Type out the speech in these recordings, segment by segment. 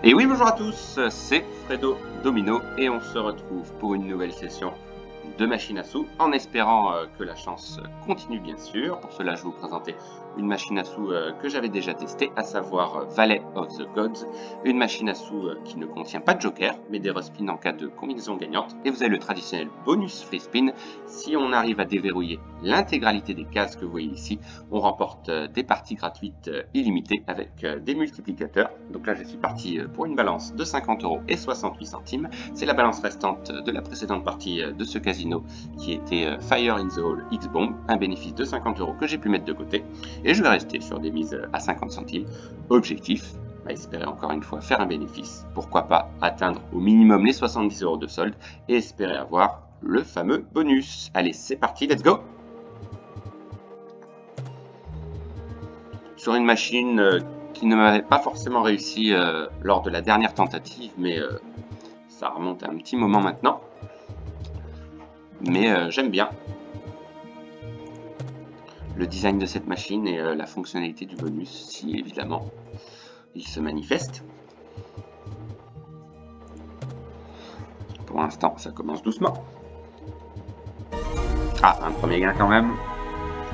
Et oui, bonjour à tous, c'est Fredo Domino et on se retrouve pour une nouvelle session de machine à sous en espérant que la chance continue bien sûr. Pour cela, je vais vous présenter une machine à sous que j'avais déjà testée, à savoir Valley of the Gods, une machine à sous qui ne contient pas de joker, mais des respins en cas de combinaison gagnante. Et vous avez le traditionnel bonus free spin. Si on arrive à déverrouiller l'intégralité des cases que vous voyez ici, on remporte des parties gratuites illimitées avec des multiplicateurs. Donc là, je suis parti pour une balance de 50 € et 68 centimes. C'est la balance restante de la précédente partie de ce casino qui était Fire in the Hall X-Bomb, un bénéfice de 50 € que j'ai pu mettre de côté. Et je vais rester sur des mises à 50 centimes. Objectif, espérer encore une fois faire un bénéfice. Pourquoi pas atteindre au minimum les 70 € de solde et espérer avoir le fameux bonus. Allez, c'est parti, let's go! Sur une machine qui ne m'avait pas forcément réussi lors de la dernière tentative, mais ça remonte à un petit moment maintenant. Mais j'aime bien le design de cette machine et la fonctionnalité du bonus, si évidemment il se manifeste. Pour l'instant, ça commence doucement. Ah, un premier gain quand même,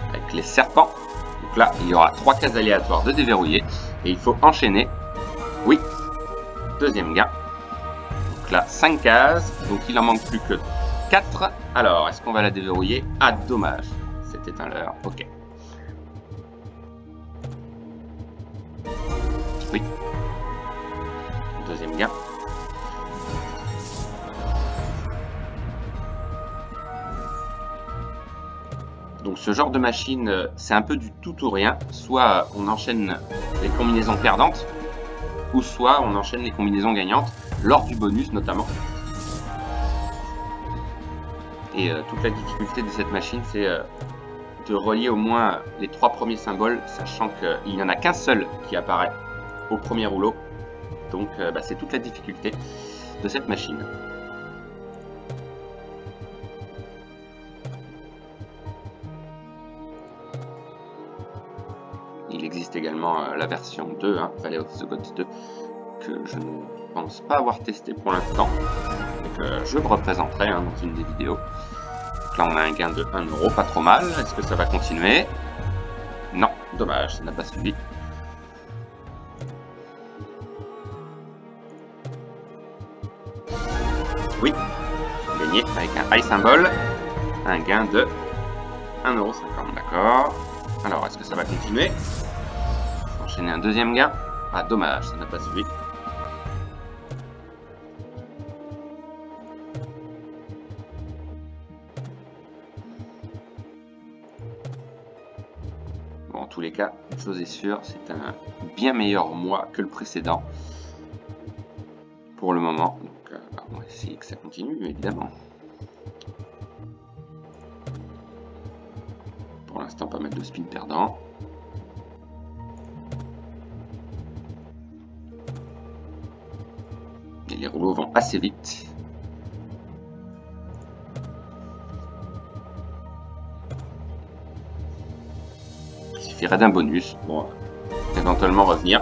avec les serpents. Donc là, il y aura 3 cases aléatoires de déverrouiller et il faut enchaîner. Oui, deuxième gain. Donc là, 5 cases, donc il en manque plus que 4. Alors, est-ce qu'on va la déverrouiller? Ah, dommage, c'était un leurre, ok. Oui, deuxième gain. Donc ce genre de machine, c'est un peu du tout ou rien. Soit on enchaîne les combinaisons perdantes, ou soit on enchaîne les combinaisons gagnantes, lors du bonus notamment. Et toute la difficulté de cette machine, c'est de relier au moins les 3 premiers symboles, sachant qu'il n'y en a qu'un seul qui apparaît au premier rouleau. Donc c'est toute la difficulté de cette machine. Il existe également la version 2, Valley of the Gods 2, que je ne pense pas avoir testé pour l'instant, et que je me représenterai dans une des vidéos. Donc là on a un gain de 1 €, pas trop mal. Est-ce que ça va continuer? Non, dommage, ça n'a pas suivi. Oui, gagné avec un high symbole, un gain de 1,50 €, d'accord. Alors, est-ce que ça va continuer? Enchaîner un deuxième gain. Ah, dommage, ça n'a pas suivi. Bon, en tous les cas, une chose est sûre, c'est un bien meilleur mois que le précédent. Pour le moment. Donc, on va essayer que ça continue, évidemment. Pour l'instant, pas mal de spin perdants. Et les rouleaux vont assez vite. Il suffirait d'un bonus pour éventuellement revenir.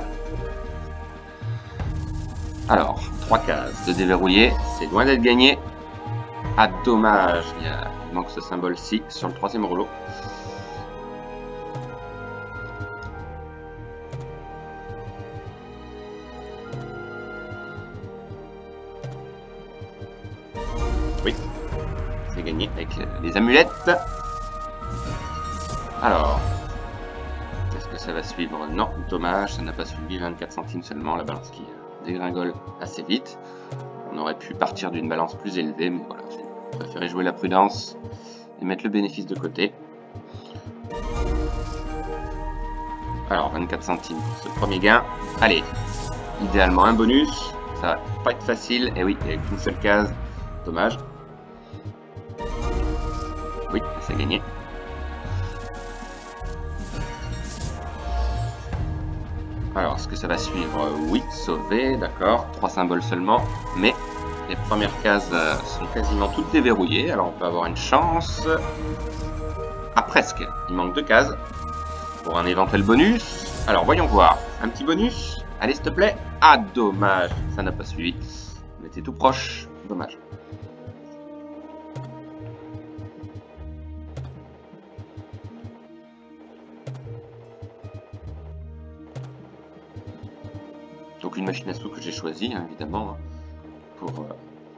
Alors, 3 cases de déverrouiller, c'est loin d'être gagné. Ah, dommage, il manque ce symbole-ci sur le 3e rouleau. Oui, c'est gagné avec les amulettes. Alors, est-ce que ça va suivre? Non, dommage, ça n'a pas suivi, 24 centimes seulement, la balance qui dégringole assez vite. On aurait pu partir d'une balance plus élevée, mais voilà, j'ai préféré jouer la prudence et mettre le bénéfice de côté. Alors, 24 centimes pour ce premier gain. Allez, idéalement un bonus, ça va pas être facile, et oui, avec une seule case, dommage. Oui, c'est gagné. Alors, est-ce que ça va suivre? Oui, sauvé, d'accord. 3 symboles seulement, mais les premières cases sont quasiment toutes déverrouillées, alors on peut avoir une chance. Ah, presque. Il manque 2 cases pour un éventuel bonus. Alors, voyons voir. Un petit bonus. Allez, s'il te plaît. Ah, dommage, ça n'a pas suivi. On était tout proche, dommage. Donc une machine à sous que j'ai choisie, hein, évidemment, hein, pour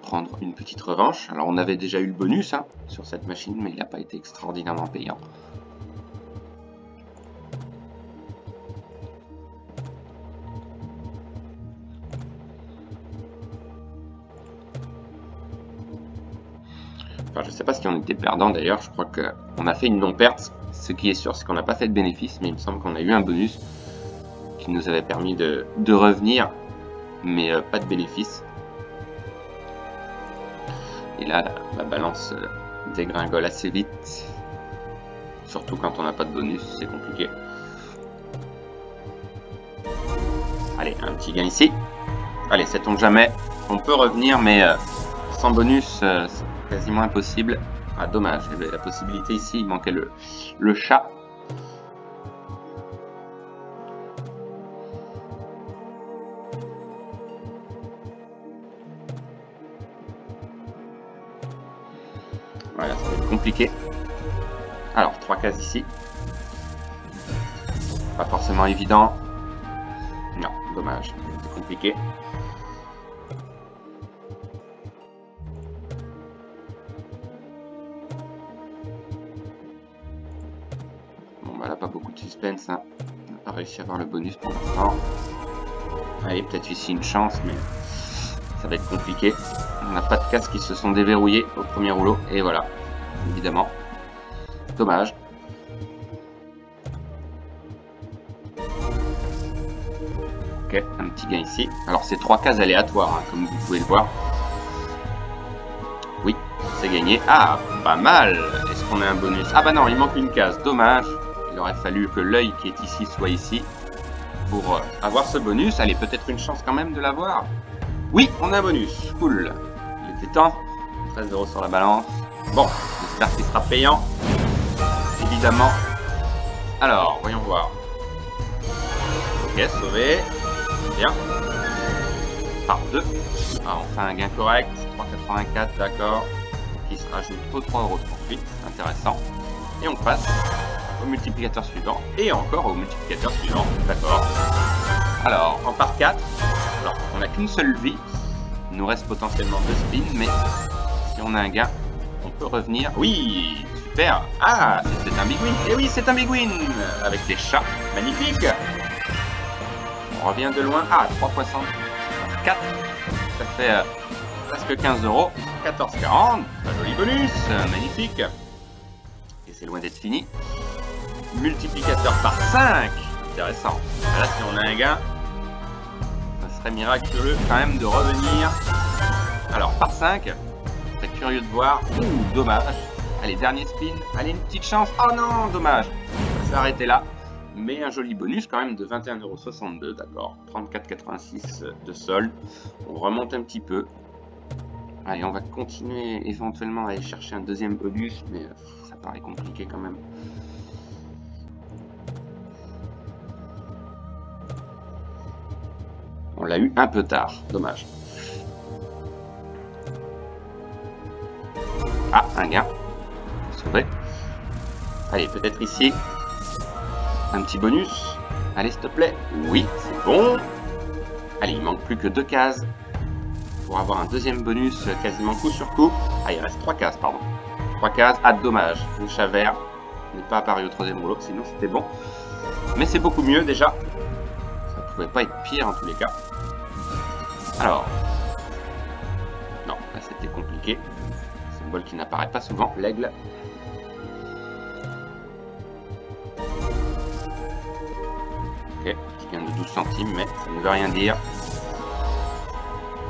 prendre une petite revanche. Alors on avait déjà eu le bonus hein, sur cette machine, mais il n'a pas été extraordinairement payant. Enfin, je sais pas si on était perdant d'ailleurs, je crois qu'on a fait une non-perte. Ce qui est sûr, c'est qu'on n'a pas fait de bénéfice, mais il me semble qu'on a eu un bonus qui nous avait permis de revenir, mais pas de bénéfice. Et là, la balance dégringole assez vite, surtout quand on n'a pas de bonus, c'est compliqué. Allez, un petit gain ici. Allez, sait-on jamais, on peut revenir, mais sans bonus, c'est quasiment impossible. Ah, dommage, il y avait la possibilité ici, il manquait le chat. Voilà, ça va être compliqué. Alors, 3 cases ici. Pas forcément évident. Non, dommage, c'est compliqué. Bon, bah là, pas beaucoup de suspense. Hein. On n'a pas réussi à avoir le bonus pour l'instant. Allez, peut-être ici une chance, mais ça va être compliqué. On n'a pas de cases qui se sont déverrouillées au premier rouleau. Et voilà, évidemment. Dommage. Ok, un petit gain ici. Alors c'est 3 cases aléatoires, hein, comme vous pouvez le voir. Oui, c'est gagné. Ah, pas mal. Est-ce qu'on a un bonus? Ah bah non, il manque une case. Dommage. Il aurait fallu que l'œil qui est ici soit ici pour avoir ce bonus. Allez, peut-être une chance quand même de l'avoir. Oui, on a un bonus. Cool. Il était temps. 13 € sur la balance. Bon, j'espère qu'il sera payant. Évidemment. Alors, voyons voir. Ok, sauvé. Bien. Par 2. Ah, on fait un gain correct. 3,84, d'accord. Qui se rajoute aux 3,38 €. Intéressant. Et on passe au multiplicateur suivant. Et encore au multiplicateur suivant. D'accord. Alors, en part 4. Alors, on n'a qu'une seule vie. Il nous reste potentiellement 2 spins. Mais si on a un gain, on peut revenir. Oui, super. Ah, c'est un big win. Et oui, c'est un big win. Avec les chats. Magnifique. On revient de loin. Ah, 3 poissons. 4. Ça fait presque 15 €. 14,40. Un joli bonus. Magnifique. Et c'est loin d'être fini. Multiplicateur par 5. Intéressant. Là, si on a un gain, ça serait miraculeux quand même de revenir. Alors, par 5. C'est curieux de voir. Ouh, dommage. Allez, dernier spin. Allez, une petite chance. Oh non, dommage. Ça s'est arrêté là. Mais un joli bonus quand même de 21,62 €, d'accord. 34,86 € de solde. On remonte un petit peu. Allez, on va continuer éventuellement à aller chercher un deuxième bonus, mais ça paraît compliqué quand même. On l'a eu un peu tard, dommage. Ah, un gain. Sauvé. Allez, peut-être ici. Un petit bonus. Allez, s'il te plaît. Oui, c'est bon. Allez, il manque plus que 2 cases pour avoir un deuxième bonus quasiment coup sur coup. Ah, il reste 3 cases, pardon. 3 cases. Ah, dommage. Le chat vert n'est pas apparu au troisième rouleau, sinon c'était bon. Mais c'est beaucoup mieux déjà. Ça pouvait pas être pire en tous les cas. Alors. Non, là c'était compliqué. Symbole qui n'apparaît pas souvent. L'aigle. Ok, petit gain de 12 centimes, mais ça ne veut rien dire.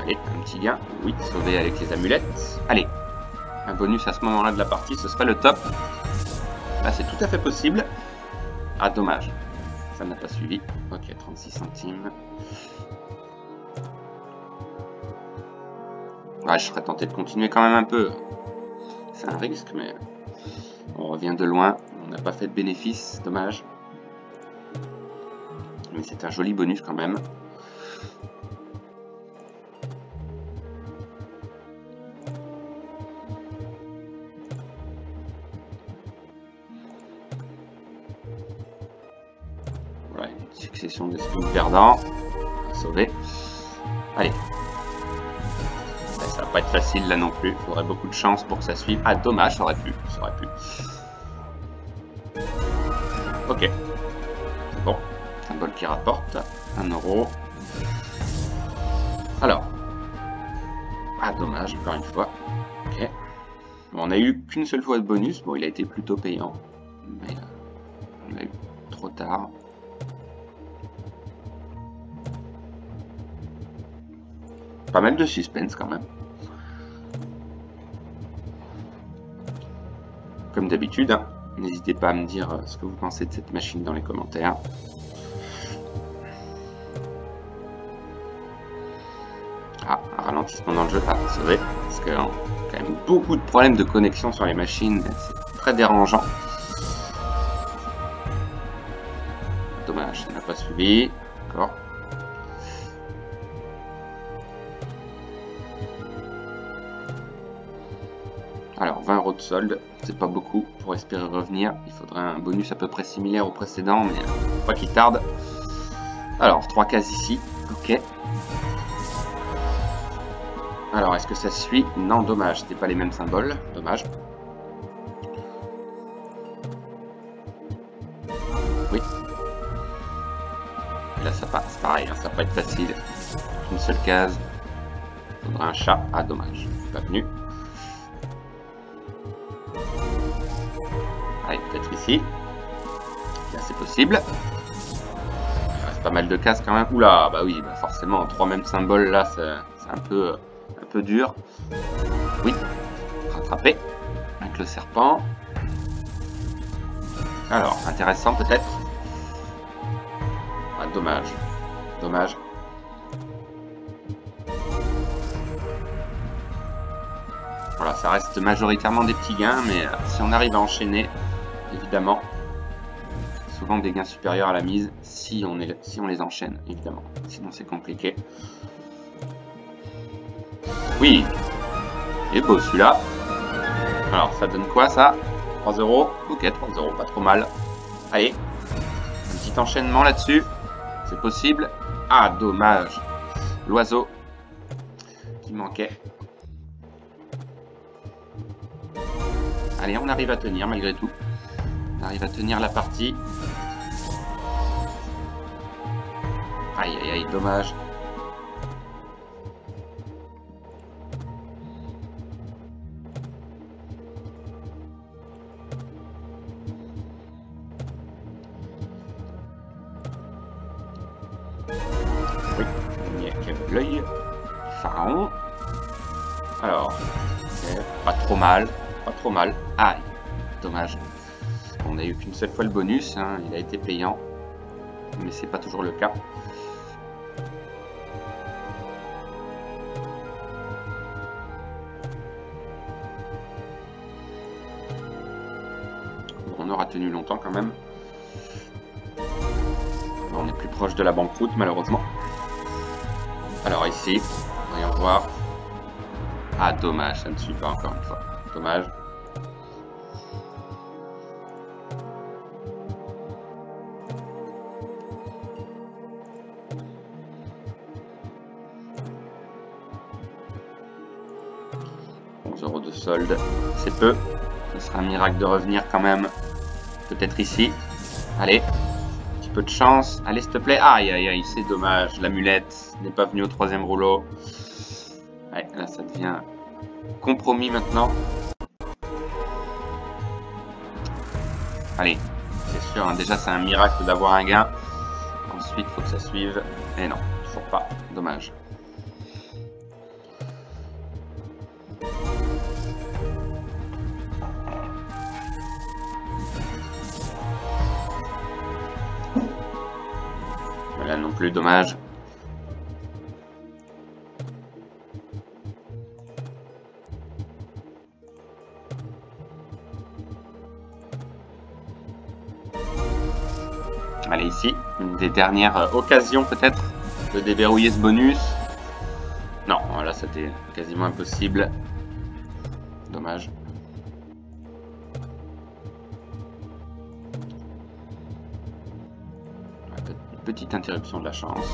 Allez, un petit gain. Oui, sauvé avec les amulettes. Allez, un bonus à ce moment-là de la partie, ce serait le top. Là, c'est tout à fait possible. Ah, dommage. Ça n'a pas suivi. Ok, 36 centimes. Ouais, je serais tenté de continuer quand même un peu. C'est un risque, mais on revient de loin. On n'a pas fait de bénéfice, dommage. Mais c'est un joli bonus quand même. succession de spins perdants. Sauvé. Allez. Ouais, ça va pas être facile là non plus. Il faudrait beaucoup de chance pour que ça suive. Ah, dommage, ça aurait pu. Ça aurait pu. Ok. C'est bon. Symbole qui rapporte. 1 €. Alors. Ah, dommage, encore une fois. Ok. Bon, on a eu qu'une seule fois de bonus. Bon, il a été plutôt payant. Mais on l'a eu trop tard. Pas mal de suspense quand même. Comme d'habitude, hein, n'hésitez pas à me dire ce que vous pensez de cette machine dans les commentaires. Ah, un ralentissement dans le jeu. Ah, sauvé. Parce qu'il y a quand même beaucoup de problèmes de connexion sur les machines. C'est très dérangeant. Dommage, ça n'a pas suivi. D'accord. Alors, 20 € de solde, c'est pas beaucoup pour espérer revenir. Il faudrait un bonus à peu près similaire au précédent, mais pas qu'il tarde. Alors, 3 cases ici. Ok. Alors, est-ce que ça suit? Non, dommage. C'était pas les mêmes symboles. Dommage. Oui. Et là, ça passe. Pareil, hein, ça va pas être facile. Une seule case. Il faudrait un chat. Ah, dommage. Pas venu. Allez, peut-être ici. Là, c'est possible. Il reste pas mal de cases quand même. Oula, bah oui, bah forcément, 3 mêmes symboles là, c'est un peu dur. Oui, rattrapé avec le serpent. Alors, intéressant peut-être. Ah, dommage. Dommage. Voilà, ça reste majoritairement des petits gains, mais si on arrive à enchaîner, évidemment, souvent des gains supérieurs à la mise, si on les enchaîne, évidemment. Sinon, c'est compliqué. Oui, il est beau celui-là. Alors, ça donne quoi ça? 3 €. Ok, 3 €, pas trop mal. Allez, un petit enchaînement là-dessus. C'est possible. Ah, dommage. L'oiseau qui manquait. Allez, on arrive à tenir malgré tout. On arrive à tenir la partie. Aïe, aïe, aïe, dommage. Oui, il y a l'œil. Pharaon. Alors, pas trop mal. Pas trop mal. Aïe, dommage. On n'a eu qu'une seule fois le bonus, hein. Il a été payant. Mais c'est pas toujours le cas. Bon, on aura tenu longtemps quand même. Bon, on est plus proche de la banqueroute malheureusement. Alors ici, voyons voir. Ah dommage, ça ne suit pas encore une fois. Dommage. €11 de solde, c'est peu. Ce sera un miracle de revenir quand même. Peut-être ici. Allez, un petit peu de chance. Allez, s'il te plaît. Aïe, aïe, aïe, c'est dommage. L'amulette n'est pas venue au 3e rouleau. Ouais, là, ça devient compromis maintenant. Allez, c'est sûr, hein, déjà, c'est un miracle d'avoir un gain. Ensuite, il faut que ça suive. Et non, toujours pas. Dommage. Là non plus, dommage. Allez, ici, une des dernières occasions peut-être de déverrouiller ce bonus. Non, là c'était quasiment impossible. Dommage. petite interruption de la chance,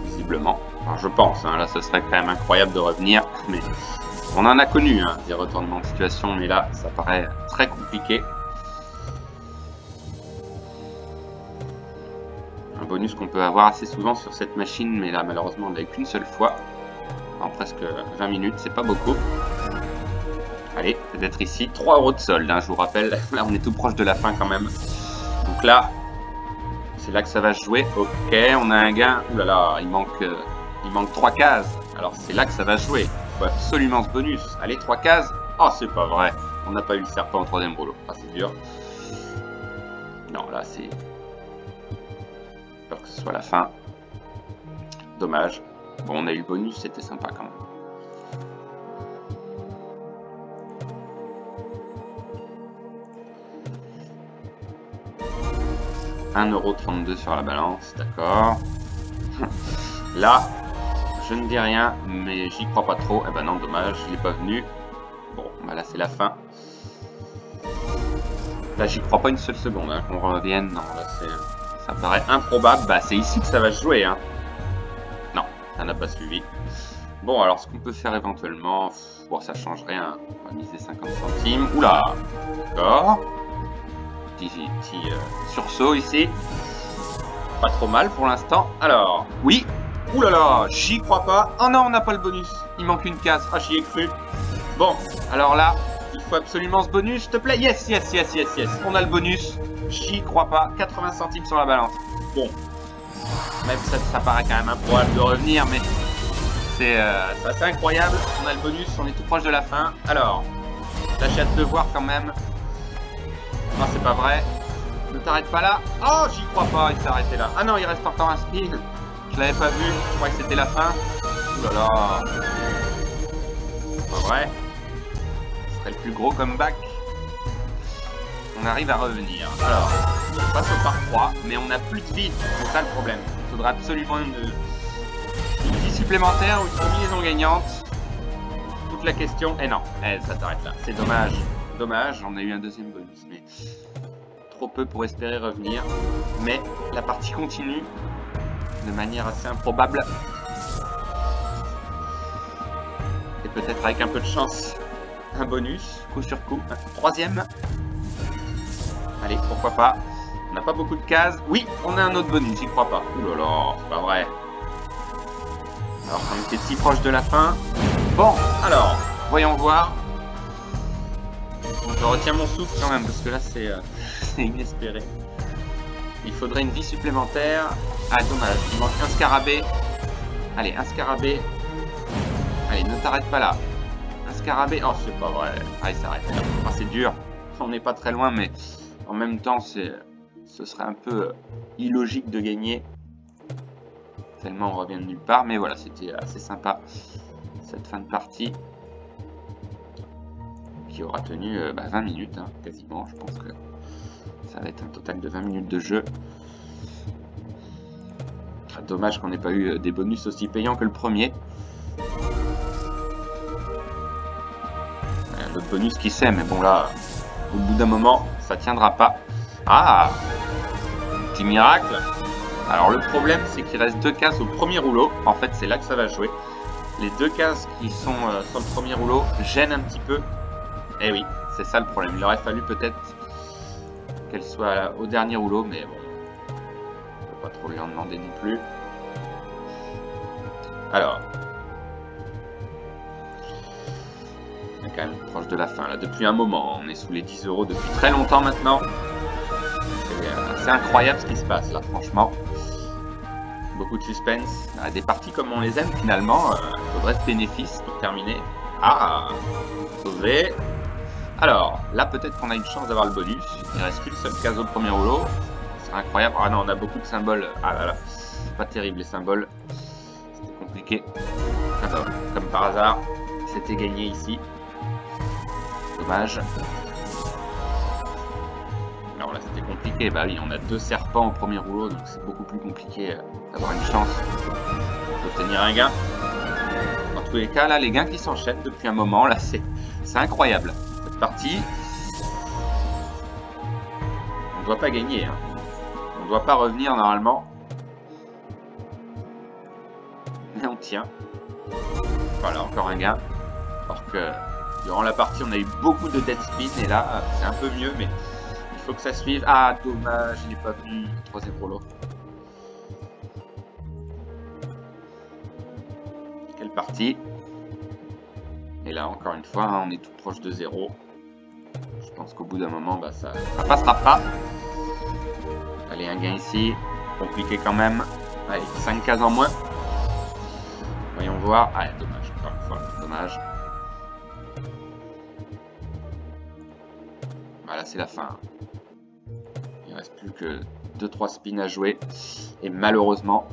visiblement. Alors je pense, hein, là ce serait quand même incroyable de revenir, mais on en a connu hein, des retournements de situation, mais là ça paraît très compliqué. Un bonus qu'on peut avoir assez souvent sur cette machine, mais là malheureusement on l'a eu qu'une seule fois, en presque 20 minutes, c'est pas beaucoup. Allez, peut-être ici, 3 € de solde, hein, je vous rappelle, là on est tout proche de la fin quand même. Donc là, c'est là que ça va se jouer. Ok, on a un gain. Ouh là là, il manque 3 cases. Alors c'est là que ça va se jouer. Il faut absolument ce bonus. Allez, 3 cases. Oh, c'est pas vrai. On n'a pas eu le serpent au 3e rouleau. Ah, c'est dur. Non, là c'est... Peur que ce soit la fin. Dommage. Bon, on a eu le bonus, c'était sympa quand même. €1,32 sur la balance, d'accord. Là, je ne dis rien, mais j'y crois pas trop. Eh ben non, dommage, il n'est pas venu. Bon, bah là c'est la fin. Là, j'y crois pas une seule seconde, hein, qu'on revienne. Non, là ça paraît improbable. Bah, c'est ici que ça va se jouer, hein. Non, ça n'a pas suivi. Bon, alors ce qu'on peut faire éventuellement, bon, ça change rien. On va miser 50 centimes. Oula, d'accord. Petit sursaut ici. Pas trop mal pour l'instant. Alors, oui. Ouh là là, j'y crois pas. Oh non, on n'a pas le bonus. Il manque une case. Ah, j'y ai cru. Bon, alors là, il faut absolument ce bonus, s'il te plaît. Yes, yes, yes, yes, yes. On a le bonus. J'y crois pas. 80 centimes sur la balance. Bon. Même ça paraît quand même improbable de revenir, mais c'est assez incroyable. On a le bonus, on est tout proche de la fin. Alors, là, j'ai hâte de voir quand même. Non, c'est pas vrai. Ne t'arrête pas là. Oh, j'y crois pas, il s'est arrêté là. Ah non, il reste encore un spin. Je l'avais pas vu, je crois que c'était la fin. Ouh là là. C'est pas vrai. Ce serait le plus gros comeback. On arrive à revenir. Alors, on passe au par 3, mais on n'a plus de vie. C'est ça le problème. Il faudra absolument une vie supplémentaire ou une combinaison gagnante. Toute la question. Et non, ça s'arrête là. C'est dommage. Dommage, on a eu un deuxième bonus, mais trop peu pour espérer revenir. Mais la partie continue de manière assez improbable. Et peut-être avec un peu de chance, un bonus, coup sur coup. Un 3e. Allez, pourquoi pas. On n'a pas beaucoup de cases. Oui, on a un autre bonus, j'y crois pas. Ouh là là, c'est pas vrai. Alors qu'on était si proche de la fin. Bon, alors, voyons voir. Je retiens mon souffle quand même parce que là c'est inespéré. Il faudrait une vie supplémentaire. Ah dommage, il manque un scarabée. Allez, un scarabée. Allez, ne t'arrête pas là. Un scarabée. Oh c'est pas vrai. Ah il s'arrête là. Ah, c'est dur. On n'est pas très loin mais en même temps ce serait un peu illogique de gagner. Tellement on revient de nulle part. Mais voilà, c'était assez sympa cette fin de partie. Qui aura tenu 20 minutes, hein, quasiment. Je pense que ça va être un total de 20 minutes de jeu. Dommage qu'on n'ait pas eu des bonus aussi payants que le premier. L'autre bonus qui sait, mais bon là, au bout d'un moment, ça tiendra pas. Ah, petit miracle. Alors le problème, c'est qu'il reste 2 cases au premier rouleau. En fait, c'est là que ça va jouer. Les 2 cases qui sont sur le premier rouleau gênent un petit peu. Eh oui, c'est ça le problème. Il aurait fallu peut-être qu'elle soit au dernier rouleau, mais bon, on peut pas trop lui en demander non plus. Alors, on est quand même proche de la fin là. Depuis un moment, on est sous les 10 € depuis très longtemps maintenant. C'est incroyable ce qui se passe là, franchement. Beaucoup de suspense. Des parties comme on les aime finalement. Il faudrait ce bénéfice pour terminer. Ah, sauvé. Alors, là peut-être qu'on a une chance d'avoir le bonus. Il reste qu'une seule case au premier rouleau. C'est incroyable. Ah non, on a beaucoup de symboles. Ah là là, c'est pas terrible les symboles. C'était compliqué. Alors, comme par hasard, c'était gagné ici. Dommage. Alors là c'était compliqué. Bah oui, on a 2 serpents au premier rouleau, donc c'est beaucoup plus compliqué d'avoir une chance d'obtenir un gain. Dans tous les cas, là, les gains qui s'enchaînent depuis un moment, là, c'est incroyable. Partie. On ne doit pas gagner. Hein. On ne doit pas revenir normalement. mais on tient. Voilà, encore un gain. Alors que durant la partie, on a eu beaucoup de dead spin, et là, c'est un peu mieux, mais il faut que ça suive. Ah, dommage, il n'est pas venu. 3-0 l'autre. Quelle partie. Et là, encore une fois, hein, on est tout proche de 0. Je pense qu'au bout d'un moment, bah, ça passera pas. Allez, un gain ici. Compliqué quand même. Allez, 5 cases en moins. Voyons voir. Ah, dommage, encore une fois. Dommage. Voilà, c'est la fin. Il ne reste plus que 2-3 spins à jouer. Et malheureusement...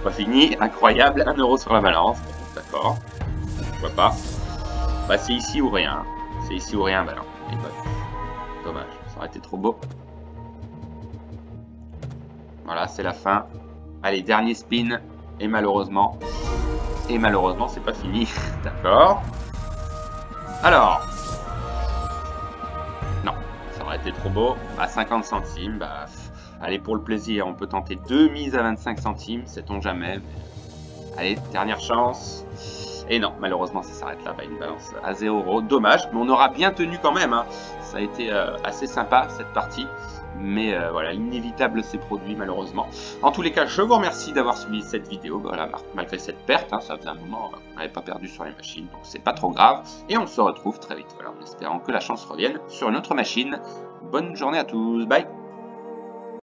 pas fini. Incroyable. 1 euro sur la balance. D'accord. Pourquoi pas. Bah, c'est ici ou rien. C'est ici ou rien. Bah non. Il est pas vu. Dommage. Ça aurait été trop beau. Voilà, c'est la fin. Allez, dernier spin. Et malheureusement, c'est pas fini. D'accord. Alors. Non, ça aurait été trop beau. À 50 centimes, bah, allez, pour le plaisir, on peut tenter 2 mises à 25 centimes, sait-on jamais. Mais... Allez, dernière chance. Et non, malheureusement, ça s'arrête là. Bah, une balance à 0 €. Dommage, mais on aura bien tenu quand même. Hein. Ça a été assez sympa, cette partie. Mais voilà, l'inévitable s'est produit malheureusement. En tous les cas, je vous remercie d'avoir suivi cette vidéo. Voilà, malgré cette perte, hein, ça faisait un moment qu'on n'avait pas perdu sur les machines, donc c'est pas trop grave. Et on se retrouve très vite, voilà, en espérant que la chance revienne sur une autre machine. Bonne journée à tous, bye!